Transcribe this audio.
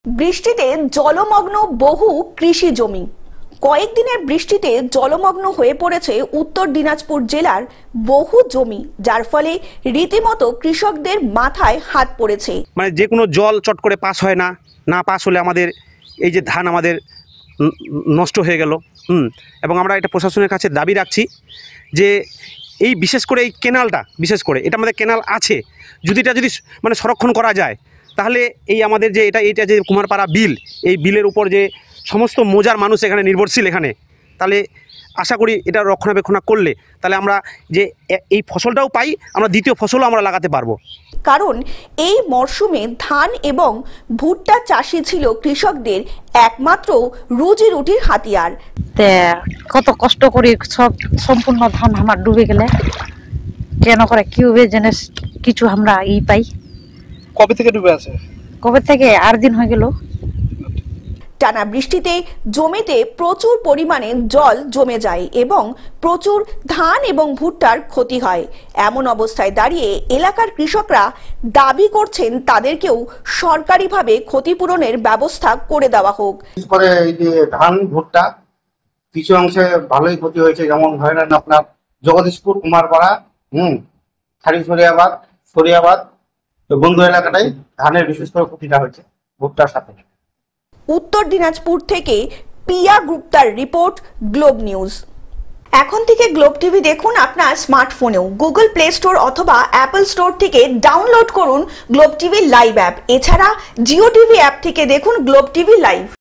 বৃষ্টিতে জলমগ্ন বহু কৃষি জমি। কয়েকদিনের বৃষ্টিতে জলমগ্ন হয়ে পড়েছে উত্তর দিনাজপুর জেলার বহু জমি, যার ফলে রীতিমতো কৃষকদের মাথায় হাত পড়েছে। মানে যে কোনো জল চট করে পাস হয় না, না পাস হলে আমাদের এই যে ধান আমাদের নষ্ট হয়ে গেল। এবং আমরা এটা প্রশাসনের কাছে দাবি রাখছি যে এই বিশেষ করে এই কেনালটা, বিশেষ করে এটা আমাদের কেনাল আছে, যদি মানে সংরক্ষণ করা যায়, তাহলে এই আমাদের যে এইটা যে কুমারপাড়া বিল, এই বিলের উপর যে সমস্ত মৌজার মানুষ এখানে নির্ভরশীল, এখানে তাহলে আশা করি এটা রক্ষণাবেক্ষণ করলে তাহলে আমরা যে এই ফসলটাও পাই, আমরা দ্বিতীয় ফসলও আমরা লাগাতে পারবো। কারণ এই মরশুমে ধান এবং ভুট্টা চাষই ছিল কৃষকদের একমাত্র রুজি রুটির হাতিয়ার। কত কষ্ট করে সব সম্পূর্ণ ধান আমার ডুবে গেলে কেন করে কিভাবে জেনে কিছু আমরা পাই। কবে থেকে ডুবে আছে? কবে থেকে 8 দিন হয়ে গেল। টানা বৃষ্টিতে জমিতে প্রচুর পরিমাণে জল জমে যায় এবং প্রচুর ধান এবং ভুট্টার ক্ষতি হয়। এমন অবস্থায় দাঁড়িয়ে এলাকার কৃষকরা দাবি করছেন তাদেরকেও সরকারিভাবে ক্ষতিপূরণের ব্যবস্থা করে দেওয়া হোক। এই যে ধান ভুট্টা কিছু অংশে ভালোই ক্ষতি হয়েছে, যেমন ধরেন আপনার জগদীশপুর, কুমারপাড়া, সরিয়াবাদ বন্ধু এলাকাটাই ধানের বিশেষ করে ক্ষতিটা হয়েছে ভুট্টার সাথে। উত্তর দিনাজপুর থেকে পিয়া গুপ্তার রিপোর্ট, গ্লোব নিউজ। এখন থেকে গ্লোব টিভি দেখুন আপনার স্মার্টফোনেও। গুগল প্লে স্টোর অথবা অ্যাপল স্টোর থেকে ডাউনলোড করুন গ্লোব টিভি লাইভ অ্যাপ। এছাড়া জিও টিভি অ্যাপ থেকে দেখুন গ্লোব টিভি লাইভ।